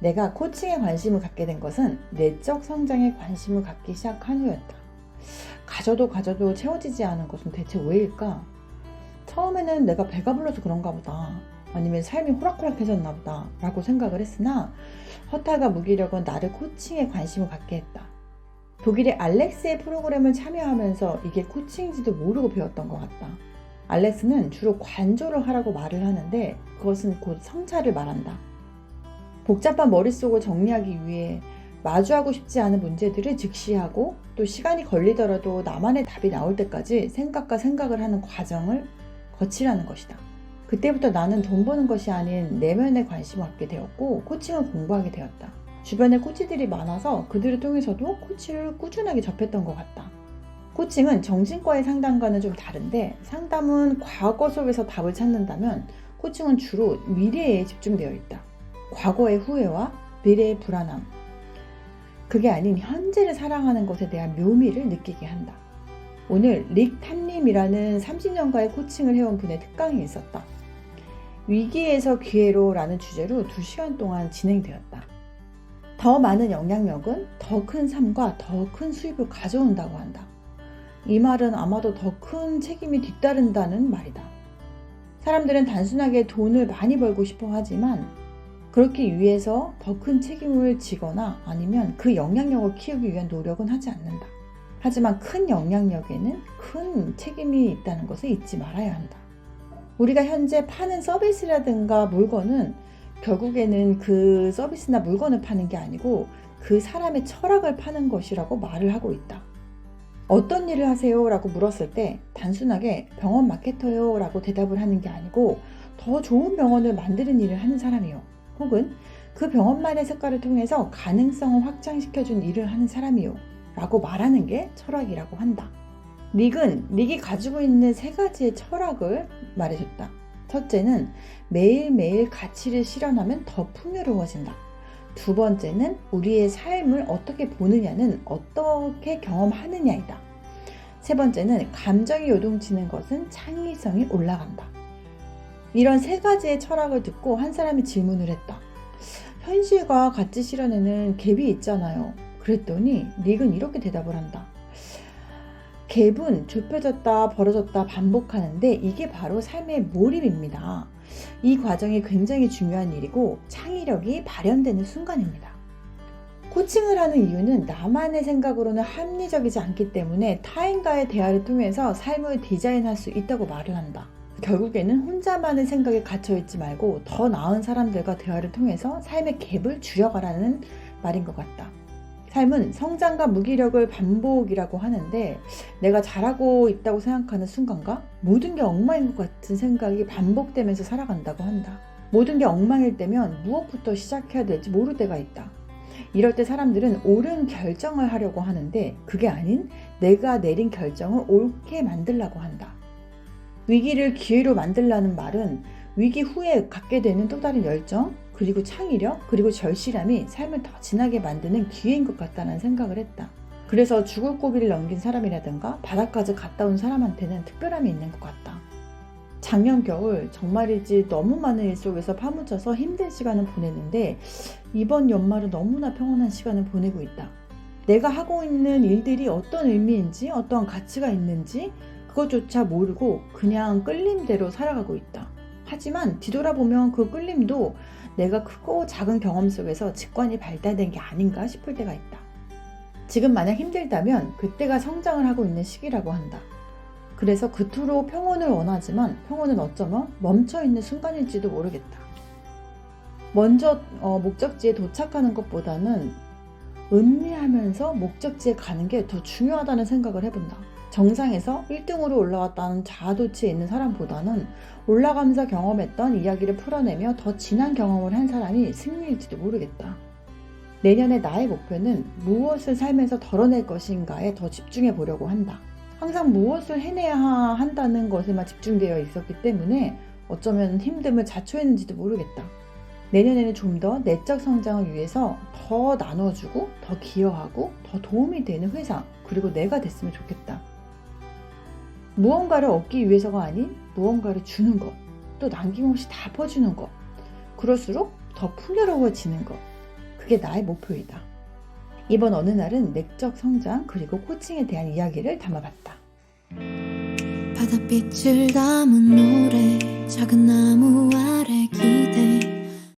내가 코칭에 관심을 갖게 된 것은 내적 성장에 관심을 갖기 시작한 후였다. 가져도 채워지지 않은 것은 대체 왜일까? 처음에는 내가 배가 불러서 그런가 보다, 아니면 삶이 호락호락해졌나 보다 라고 생각을 했으나 허탈과 무기력은 나를 코칭에 관심을 갖게 했다. 독일의 알렉스의 프로그램을 참여하면서 이게 코칭인지도 모르고 배웠던 것 같다. 알렉스는 주로 관조를 하라고 말을 하는데 그것은 곧 성찰을 말한다. 복잡한 머릿속을 정리하기 위해 마주하고 싶지 않은 문제들을 직시하고 또 시간이 걸리더라도 나만의 답이 나올 때까지 생각을 하는 과정을 거치라는 것이다. 그때부터 나는 돈 버는 것이 아닌 내면에 관심을 갖게 되었고 코칭을 공부하게 되었다. 주변에 코치들이 많아서 그들을 통해서도 코치를 꾸준하게 접했던 것 같다. 코칭은 정신과의 상담과는 좀 다른데, 상담은 과거 속에서 답을 찾는다면 코칭은 주로 미래에 집중되어 있다. 과거의 후회와 미래의 불안함, 그게 아닌 현재를 사랑하는 것에 대한 묘미를 느끼게 한다. 오늘 릭 탐님이라는 30년가의 코칭을 해온 분의 특강이 있었다. 위기에서 기회로 라는 주제로 2시간 동안 진행되었다. 더 많은 영향력은 더 큰 삶과 더 큰 수입을 가져온다고 한다. 이 말은 아마도 더 큰 책임이 뒤따른다는 말이다. 사람들은 단순하게 돈을 많이 벌고 싶어 하지만 그렇기 위해서 더 큰 책임을 지거나 아니면 그 영향력을 키우기 위한 노력은 하지 않는다. 하지만 큰 영향력에는 큰 책임이 있다는 것을 잊지 말아야 한다. 우리가 현재 파는 서비스라든가 물건은 결국에는 그 서비스나 물건을 파는 게 아니고 그 사람의 철학을 파는 것이라고 말을 하고 있다. 어떤 일을 하세요? 라고 물었을 때 단순하게 병원 마케터요 라고 대답을 하는 게 아니고 더 좋은 병원을 만드는 일을 하는 사람이요, 혹은 그 병원만의 색깔을 통해서 가능성을 확장시켜준 일을 하는 사람이요 라고 말하는 게 철학이라고 한다. 릭이 가지고 있는 3가지의 철학을 말해줬다. 첫째는 매일매일 가치를 실현하면 더 풍요로워진다. 2번째는 우리의 삶을 어떻게 보느냐는 어떻게 경험하느냐이다. 3번째는 감정이 요동치는 것은 창의성이 올라간다. 이런 3가지의 철학을 듣고 한 사람이 질문을 했다. 현실과 가치 실현에는 갭이 있잖아요. 그랬더니 릭은 이렇게 대답을 한다. 갭은 좁혀졌다 벌어졌다 반복하는데 이게 바로 삶의 몰입입니다. 이 과정이 굉장히 중요한 일이고 창의력이 발현되는 순간입니다. 코칭을 하는 이유는 나만의 생각으로는 합리적이지 않기 때문에 타인과의 대화를 통해서 삶을 디자인할 수 있다고 말을 한다. 결국에는 혼자만의 생각에 갇혀있지 말고 더 나은 사람들과 대화를 통해서 삶의 갭을 줄여가라는 말인 것 같다. 삶은 성장과 무기력을 반복이라고 하는데 내가 잘하고 있다고 생각하는 순간과 모든 게 엉망인 것 같은 생각이 반복되면서 살아간다고 한다. 모든 게 엉망일 때면 무엇부터 시작해야 될지 모를 때가 있다. 이럴 때 사람들은 옳은 결정을 하려고 하는데 그게 아닌 내가 내린 결정을 옳게 만들려고 한다. 위기를 기회로 만들라는 말은 위기 후에 갖게 되는 또 다른 열정, 그리고 창의력, 그리고 절실함이 삶을 더 진하게 만드는 기회인 것 같다는 생각을 했다. 그래서 죽을 고비를 넘긴 사람이라든가 바닥까지 갔다 온 사람한테는 특별함이 있는 것 같다. 작년 겨울 정말이지 너무 많은 일 속에서 파묻혀서 힘든 시간을 보냈는데 이번 연말은 너무나 평온한 시간을 보내고 있다. 내가 하고 있는 일들이 어떤 의미인지 어떠한 가치가 있는지 그것조차 모르고 그냥 끌림대로 살아가고 있다. 하지만 뒤돌아보면 그 끌림도 내가 크고 작은 경험 속에서 직관이 발달된 게 아닌가 싶을 때가 있다. 지금 만약 힘들다면 그때가 성장을 하고 있는 시기라고 한다. 그래서 그토록 평온을 원하지만 평온은 어쩌면 멈춰있는 순간일지도 모르겠다. 먼저 목적지에 도착하는 것보다는 음미하면서 목적지에 가는 게 더 중요하다는 생각을 해본다. 정상에서 1등으로 올라왔다는 자아도취에 있는 사람보다는 올라가면서 경험했던 이야기를 풀어내며 더 진한 경험을 한 사람이 승리일지도 모르겠다. 내년에 나의 목표는 무엇을 살면서 덜어낼 것인가에 더 집중해 보려고 한다. 항상 무엇을 해내야 한다는 것에만 집중되어 있었기 때문에 어쩌면 힘듦을 자초했는지도 모르겠다. 내년에는 좀 더 내적 성장을 위해서 더 나눠주고 더 기여하고 더 도움이 되는 회사, 그리고 내가 됐으면 좋겠다. 무언가를 얻기 위해서가 아닌 무언가를 주는 것, 또 남김없이 다 퍼주는 것, 그럴수록 더 풍요로워지는 것, 그게 나의 목표이다. 이번 어느 날은 내적 성장 그리고 코칭에 대한 이야기를 담아봤다. 바닷빛을 담은 노래 작은 나무 아래 기대